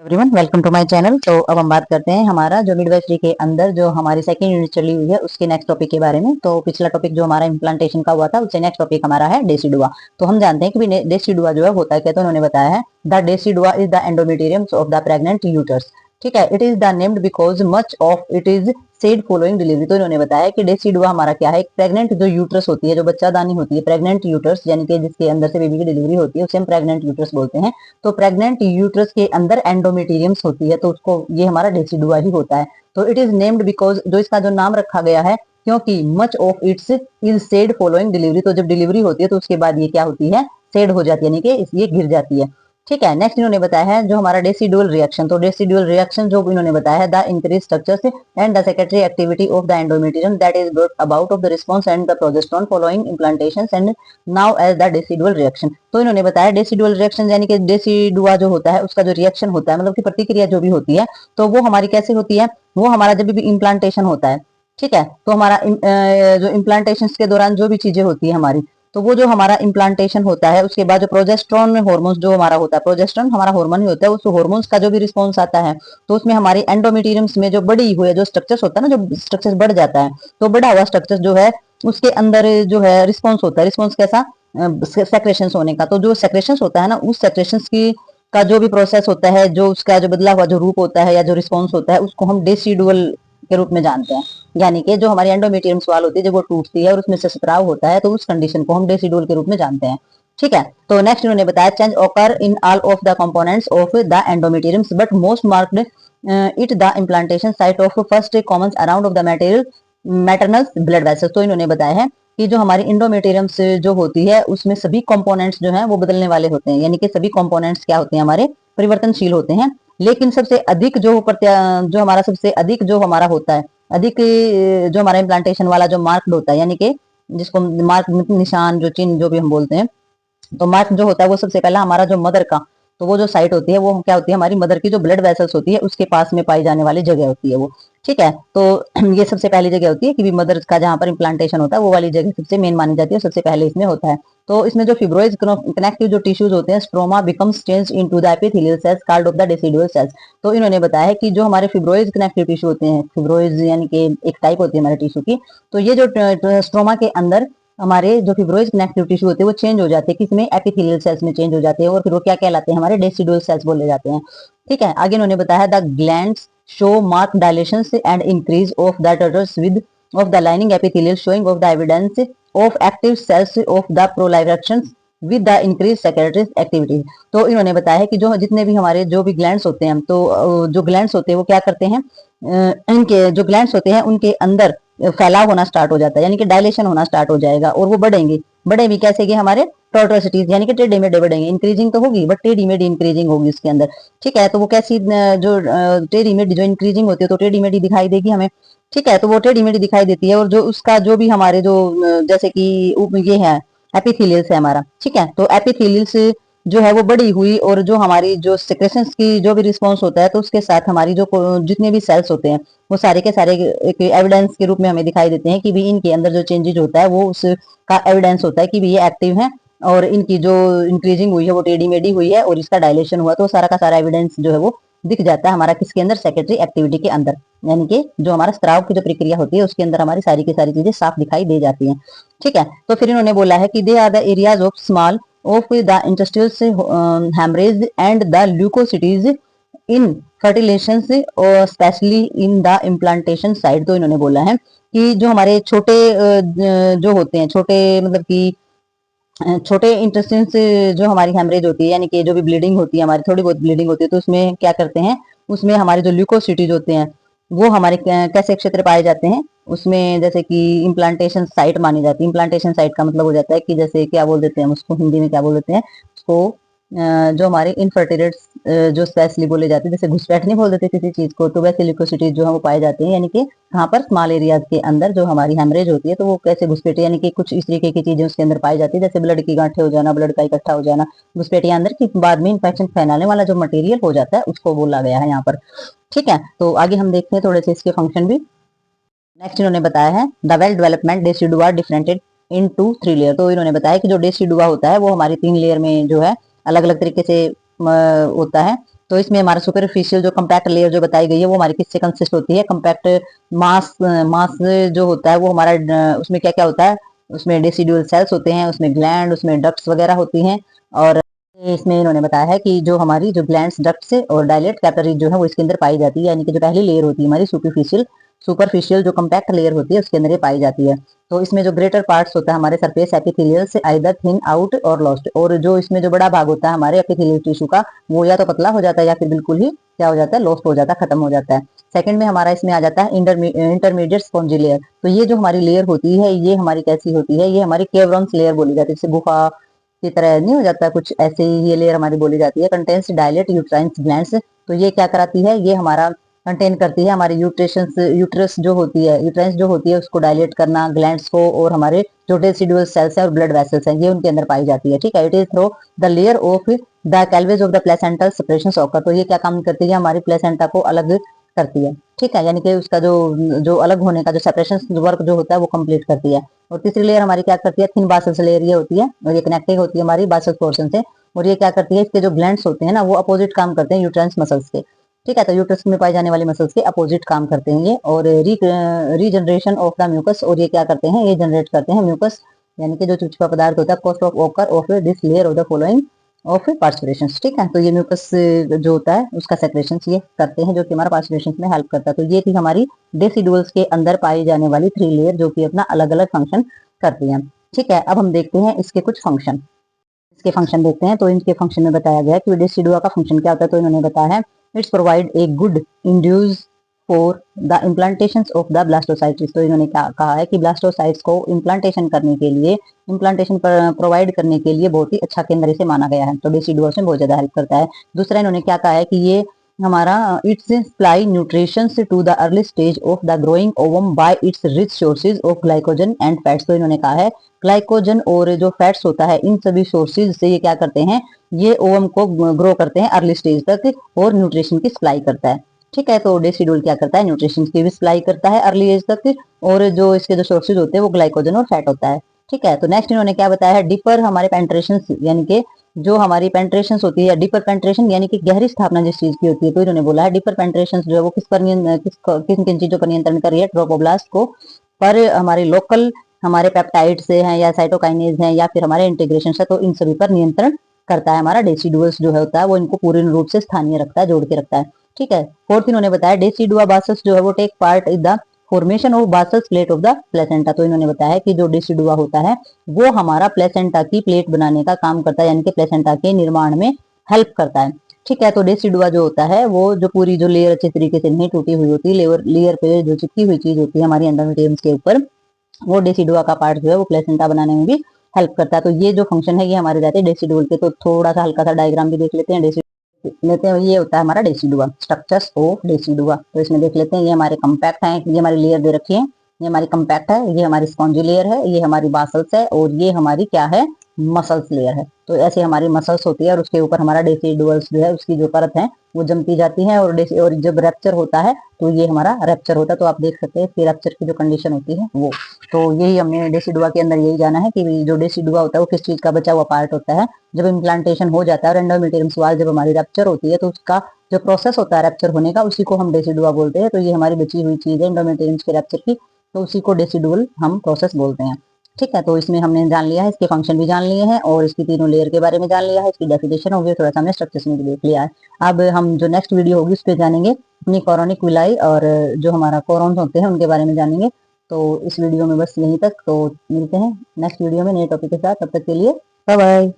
Everyone welcome to my channel. तो अब हम बात करते हैं हमारा जो मिडवाइफरी के अंदर जो हमारी सेकंड यूनिट चली हुई है उसके नेक्स्ट टॉपिक के बारे में। तो पिछला टॉपिक जो हमारा इम्प्लांटेशन का हुआ था उससे नेक्स्ट टॉपिक हमारा है डेसिडुआ। तो हम जानते हैं कि डेसिडुआ जो है होता है क्या, तो उन्होंने बताया है the decidua is the endometrium of the pregnant uterus. ठीक है, it is the named because much of it is shed following delivery. तो इन्होंने बताया कि डेसिडुआ हमारा क्या है, एक प्रेग्नेंट जो यूट्रस होती है, जो बच्चादानी होती है, प्रेग्नेंट यूट्रस यानी कि जिसके अंदर से बेबी की डिलीवरी होती है उसे हम प्रेग्नेंट यूट्रस बोलते हैं। तो प्रेग्नेंट यूट्रस के अंदर एंडोमेटेरियम्स होती है, तो उसको ये हमारा डेसिडुआ ही होता है। तो इट इज नेम्ड बिकॉज जो इसका जो नाम रखा गया है क्योंकि much of its is shed following delivery. तो जब डिलीवरी होती है तो उसके बाद ये क्या होती है, सेड हो जाती है, यानी कि ये गिर जाती है। ठीक है, नेक्स्ट इन्होंने बताया है जो हमारा डेसिडुअल रिएक्शन। तो डेसिडुअल रिएक्शन जो इन्होंने बताया है the increase structures and the secretory activity of the endometrium that is brought about of the response and the progesterone following implantations and now as the decidual reaction. तो इन्होंने बताया decidual reaction यानी कि decidua जो होता है उसका जो रिएक्शन होता है, मतलब कि प्रतिक्रिया जो भी होती है, तो वो हमारी कैसे होती है, वो हमारा जब भी इम्प्लांटेशन होता है, ठीक है, तो हमारा जो इम्प्लांटेशन के दौरान जो भी चीजें होती है हमारी, तो वो जो हमारा इम्प्लांटेशन होता है उसके बाद जो प्रोजेस्टेरोन हार्मोन्स जो हमारा होता है, प्रोजेस्टेरोन हमारा हार्मोन ही होता है, उस हार्मोन्स का जो भी रिस्पॉन्स आता है तो उसमें हमारी एंडोमेटेरियम्स में जो बड़ी हुई जो स्ट्रक्चर्स होता है ना, जो स्ट्रक्चर्स बढ़ जाता है, तो बड़ा हुआ स्ट्रक्चर जो है उसके अंदर जो है रिस्पॉन्स होता है। रिस्पॉन्स कैसा, सेक्रेशंस होने का। तो जो सेक्रेशंस होता है ना, उस सेक्रेशंस की का जो भी प्रोसेस होता है, जो उसका जो बदला हुआ जो रूप होता है या जो रिस्पॉन्स होता है, उसको हम डेसिडुअल के रूप में जानते हैं। यानी कि जो हमारी एंडोमेटेरियम वाल होती है जब वो टूटती है और उसमें से स्त्राव होता है तो उस कंडीशन को हम डेसिडुअल के रूप में जानते हैं। ठीक है, तो नेक्स्ट इन्होंने बताया change occur in all of the components of the endometriums but most marked it the implantation site of first common around of the material maternal blood vessels. तो इन्होंने बताया है कि जो हमारी इंडोमेटेरियम्स जो होती है उसमें सभी कंपोनेंट्स जो हैं वो बदलने वाले होते हैं, यानी कि सभी कंपोनेंट्स क्या होते हैं, हमारे परिवर्तनशील होते हैं। लेकिन सबसे अधिक जो हमारा सबसे अधिक जो हमारा होता है, अधिक जो हमारा इम्प्लांटेशन वाला जो मार्क होता है, यानी कि जिसको मार्क निशान जो चिन्ह जो भी हम बोलते हैं, तो मार्क जो होता है वो सबसे पहला हमारा जो मदर का, तो वो जो साइट होती है वो क्या होती है, हमारी मदर की जो ब्लड वेसल्स होती है उसके पास में पाई जाने वाली जगह होती है वो। ठीक है, तो ये सबसे पहली जगह होती है कि मदर का जहां पर इम्प्लांटेशन होता है वो वाली जगह सबसे मेन मानी जाती है, सबसे पहले इसमें होता है। तो इसमें जो फिब्रोइड कनेक्टिव जो टिश्यूज होते हैं, stroma becomes change into the epithelial cells called of the decidual cells. तो इन्होंने बताया है कि जो हमारे फिब्रोइड कनेक्टिव टिश्यू होते हैं, फिब्रोइड यानी कि एक टाइप होती है हमारे टिश्यू की, तो ये जो स्ट्रोमा के अंदर हमारे जो फिब्रोइड कनेक्टिव टिश्यू होते हैं वो चेंज हो जाते हैं, किसमें, एपिथेलियल सेल्स में चेंज हो जाते हैं, और फिर वो क्या कहलाते हैं, हमारे डेसिडुअल सेल्स बोले जाते हैं। ठीक है, आगे उन्होंने बताया the glands show mark dilation and increase of the turtles with of the lining epithelial showing of the evidence of active cells of the proliferation with the increase secretory activities. तो इन्होंने बताया है कि जो जितने भी हमारे जो भी ग्लैंड्स होते हैं, तो जो ग्लैंड्स होते हैं वो क्या करते हैं, इनके जो ग्लैंड्स होते हैं उनके अंदर फैलाव होना स्टार्ट हो जाता है, यानी कि डायलेशन होना स्टार्ट हो जाएगा, और वो बढ़ेंगे। बढ़े भी कैसे कि हमारे टॉर्टोसिटीज यानी कि टेढ़ी मेढ़े बढ़ेंगे, इंक्रीजिंग तो होगी बट टेढ़ी मेढ़ी इंक्रीजिंग होगी उसके अंदर। ठीक है, तो वो कैसी जो टेढ़ी मेढ़ी जो इंक्रीजिंग होती है तो टेढ़ी मेढ़ी दिखाई देगी हमें। ठीक है, तो वो टेढ़ी मेढ़ी दिखाई देती है, और जो उसका जो भी हमारे जो जैसे कि ये है एपिथेलियल्स है हमारा। ठीक है, तो एपिथेलियल्स जो है वो बड़ी हुई, और जो हमारी जो सेक्रेशंस की जो भी रिस्पॉन्स होता है तो उसके साथ हमारी जो जितने भी सेल्स होते हैं वो सारे के सारे एक एविडेंस के रूप में हमें दिखाई देते हैं कि भी इनके अंदर जो चेंजेज होता है वो उसका एविडेंस होता है कि भी ये एक्टिव है, और इनकी जो इंक्रीजिंग हुई है वो टेढ़ी मेढ़ी हुई है, और इसका डायलेशन हुआ, तो सारा का सारा एविडेंस जो है वो दिख जाता है हमारा किसके अंदर, सेक्रेटरी एक्टिविटी के अंदर, यानी कि जो हमारा स्त्राव की जो प्रक्रिया होती है उसके अंदर हमारी सारी की सारी चीजें साफ दिखाई दे जाती हैं। ठीक है, तो फिर इन्होंने बोला है कि they are the areas of small of the intestinal hemorrhage and the leukocytes in fertilizations or especially in the implantation site। तो इन्होंने बोला है कि जो हमारे छोटे जो होते हैं, छोटे मतलब कि छोटे इंटेस्टाइन से जो हमारी हेमरेज होती है, यानी कि जो भी ब्लीडिंग होती है हमारी, थोड़ी बहुत ब्लीडिंग होती है, तो उसमें क्या करते हैं, उसमें हमारे जो ल्यूकोसिटीज होते हैं वो हमारे कैसे क्षेत्र पाए जाते हैं, उसमें जैसे कि इम्प्लांटेशन साइट मानी जाती है। इम्प्लांटेशन साइट का मतलब हो जाता है कि जैसे क्या बोल देते हैं हम उसको, हिंदी में क्या बोल देते हैं उसको, जो हमारे इनफर्टिलेट्स जो स्पेशली बोले जाते हैं, जैसे घुसपैठ नहीं बोल देते किसी चीज को, तो वैसे ल्यूकोसिटीज जो है वो पाए जाते हैं, यानी कि कहाँ पर, स्मॉल एरियाज के अंदर जो हमारी हेमरेज होती है तो वो कैसे घुसपैठ, यानी कि कुछ इस तरीके की चीजें उसके अंदर पाई जाती है, जैसे ब्लड की गांठें हो जाना, ब्लड का इकट्ठा हो जाना, घुसपैठिया अंदर की बाद में इन्फेक्शन फैलाने वाला जो मटेरियल हो जाता है उसको बोला गया है यहाँ पर। ठीक है, तो आगे हम देखते हैं थोड़े से इसके फंक्शन भी। नेक्स्ट इन्होंने बताया है the well development decidua differentiated into 3 layer. तो इन्होंने बताया कि जो डेसिडुआ होता है वो हमारी 3 लेयर में जो है अलग अलग तरीके से होता है। तो इसमें हमारा सुपरफिशियल जो कम्पैक्ट लेयर जो बताई गई है वो हमारी किससे कंसिस्ट होती है, कम्पैक्ट मास मास जो होता है वो हमारा उसमें क्या क्या होता है, उसमें डेसिडुअल सेल्स होते हैं, उसमें ग्लैंड, उसमें डक्ट्स वगैरह होती हैं। और इसमें इन्होंने बताया है कि जो हमारी जो ग्लैंड्स, डक्ट्स और डायलेट कैपिलरीज जो है वो इसके अंदर पाई जाती है, यानी कि जो पहली लेयर होती है हमारी सुपरफिशियल सुपरफिशियल जो कम्पैक्ट लेयर होती है उसके अंदर ये पाई जाती है। तो इसमें जो ग्रेटर पार्ट्स होता है हमारे सरफेस एपिथेलियल से आइदर थिन आउट और लॉस्ट, और जो इसमें जो बड़ा भाग होता है हमारे एपिथेलियल टिश्यू का वो या तो पतला हो जाता है या फिर बिल्कुल ही क्या हो जाता है, लॉस्ट हो जाता है, खत्म हो जाता है। सेकंड में हमारा इसमें आ जाता है इंटरमीडिएट स्पॉन्जी लेयर। तो ये जो हमारी लेयर होती है ये हमारी कैसी होती है, ये हमारी केवरॉन्स लेयर बोली जाती है, जैसे गुफा की तरह नहीं हो जाता कुछ ऐसे ही ये लेयर हमारी बोली जाती है। कंटेंस डायलेट यूट्राइन्स ग्लैंड्स, तो ये क्या कराती है, ये हमारा कंटेन करती है हमारे यूट्रस जो होती है, यूट्राइन्स जो होती है उसको डायलेट करना ग्लैंड्स को, और हमारे जो डेसिडुअल सेल्स है और ब्लड वेसल्स हैं ये उनके अंदर पाई जाती है। ठीक है, it is through the layer of the cleavage of the placental separation occur. तो ये क्या काम करती है, हमारी प्लेसेंटा को अलग करती है। ठीक है, यानी कि उसका जो जो अलग होने का जो सेपरेशन वर्क जो होता है वो कंप्लीट करती है। और तीसरी लेयर हमारी क्या करती है, थिन बासल्स लेयर ये होती है, और ये कनेक्टिंग होती है हमारी बासल्स पोर्शन से। और ये क्या करती है, इसके जो ग्लैंड्स होते हैं ना वो अपोजिट काम करते हैं यूट्राइन्स मसल्स के। ठीक है, तो यूट्रस में पाई जाने वाली मसल्स के अपोजिट काम करते हैं ये। और रीजनरेशन ऑफ द म्यूकस, और ये क्या करते हैं, ये जनरेट करते हैं म्यूकस, यानी कि जो चिपचिपा पदार्थ होता है cost of occur of this layer of the following of parturition. ठीक है, तो ये म्यूकस जो होता है उसका सेक्रेशन ये करते हैं जो कि हमारा पार्सुरेशन में हेल्प करता है। तो ये थी हमारी डेसिडुअल्स के अंदर पाई जाने वाली 3 लेयर जो कि अपना अलग अलग फंक्शन करती हैं। ठीक है, अब हम देखते हैं इसके कुछ फंक्शन, इसके फंक्शन देखते हैं। तो इनके फंक्शन में बताया गया है कि डेसिडुआ का फंक्शन क्या होता है। तो इन्होंने बताया है it's provide a good induce for the implantation of the blastocysts. तो इन्होंने क्या कहा है कि ब्लास्टोसाइट्स को इम्प्लांटेशन करने के लिए, इम्प्लांटेशन प्रोवाइड करने के लिए बहुत ही अच्छा केंद्र इसे माना गया है। तो डेसिडुआ में बहुत ज्यादा हेल्प करता है। दूसरा इन्होंने क्या कहा है कि ये हमारा its supply nutrition to the early stage of the growing ovum by its rich sources of glycogen and fats. तो इन्होंने कहा है ग्लाइकोजन और जो फैट्स होता है इन सभी सोर्सेज से ये क्या करते हैं, ये ओवम को ग्रो करते हैं अर्ली स्टेज तक और न्यूट्रिशन की सप्लाई करता है। ठीक है, तो डेसिडुअल क्या करता है, न्यूट्रिशन की भी सप्लाई करता है अर्ली एज तक, और जो इसके जो सोर्सेज होते हैं वो ग्लाइकोजन और फैट होता है। ठीक है, तो नेक्स्ट इन्होंने क्या बताया है, डिपर हमारे पेंट्रेशन, यानी कि जो हमारी पेंट्रेशन होती है, डिपर पेंट्रेशन यानी कि गहरी स्थापना जिस चीज की होती है। तो इन्होंने बोला है डिपर पेंट्रेशन जो है वो किस पर किन किन चीजों पर नियंत्रण कर रही है, ट्रोपोब्लास्ट को, पर हमारे लोकल हमारे पेप्टाइड से हैं या साइटोकाइनेज हैं या फिर हमारे इंटीग्रेशन से, तो इन सभी पर नियंत्रण करता है हमारा डेसिडुअल्स जो है होता है वो इनको पूर्ण रूप से स्थानीय रखता है, जोड़ के रखता है। ठीक है, फोर्थ इन्होंने बताया डेसिडुआ बासल्स जो है वो take part in the formation of basalis plate of the placenta. तो इन्होंने बताया है कि जो डेसिडुआ होता है वो हमारा प्लेसेंटा की प्लेट बनाने का काम करता है, यानी कि प्लेसेंटा के निर्माण में हेल्प करता है। ठीक है, तो डेसिडुआ जो होता है वो जो पूरी जो लेयर अच्छी तरीके से नहीं टूटी हुई होती, लेयर पे जो चिपकी हुई चीज होती है हमारी एंडोमेट्रियम्स के ऊपर, वो डेसिडुआ का पार्ट जो है वो प्लेसेंटा बनाने में भी हेल्प करता है। तो ये जो फंक्शन है ये हमारे रहते हैं डेसिडुअल के। तो थोड़ा सा हल्का सा डायग्राम भी देख लेते हैं लेते हैं। ये होता है हमारा डेसिडुआ, स्ट्रक्चर्स ऑफ डेसिडुआ। तो इसमें देख लेते हैं, ये हमारे कम्पैक्ट है, ये हमारी लेयर दे रखी है, ये हमारी कम्पैक्ट है, ये हमारी स्पॉन्जी लेयर है, ये हमारी बासल्स है, और ये हमारी क्या है, मसल्स लेयर है। तो ऐसे हमारी मसल्स होती है और उसके ऊपर हमारा डेसिडुअल्स जो है उसकी जो परत है वो जमती जाती है, और जब रैप्चर होता है तो ये हमारा रैप्चर होता है। तो आप देख सकते हैं कि रैप्चर की जो कंडीशन होती है वो, तो यही हमने डेसिडुआ के अंदर यही जाना है कि जो डेसिडुआ होता है वो किस चीज का बचा हुआ पार्ट होता है। जब इम्प्लांटेशन हो जाता है और एंडोमेट्रियम वाल जब हमारी रैप्चर होती है तो उसका जो प्रोसेस होता है रैप्चर होने का उसी को हम डेसिडुआ बोलते हैं। तो ये हमारी बची हुई चीज है एंडोमेट्रियम के रैप्चर की, तो उसी को डेसिडुअल हम प्रोसेस बोलते हैं। ठीक है, तो इसमें हमने जान लिया है, इसके फंक्शन भी जान लिए हैं और इसकी तीनों लेयर के बारे में जान लिया है, इसकी डेफिनेशन होगी, थोड़ा सा हमने स्ट्रक्चर्स में भी देख लिया है। अब हम जो नेक्स्ट वीडियो होगी उस पर जानेंगे अपनी कोरोनिक विलाई और जो हमारा कोरोन्स होते हैं उनके बारे में जानेंगे। तो इस वीडियो में बस यहीं तक, तो मिलते हैं नेक्स्ट वीडियो में नए टॉपिक के साथ, तब तक के लिए बाय बाय।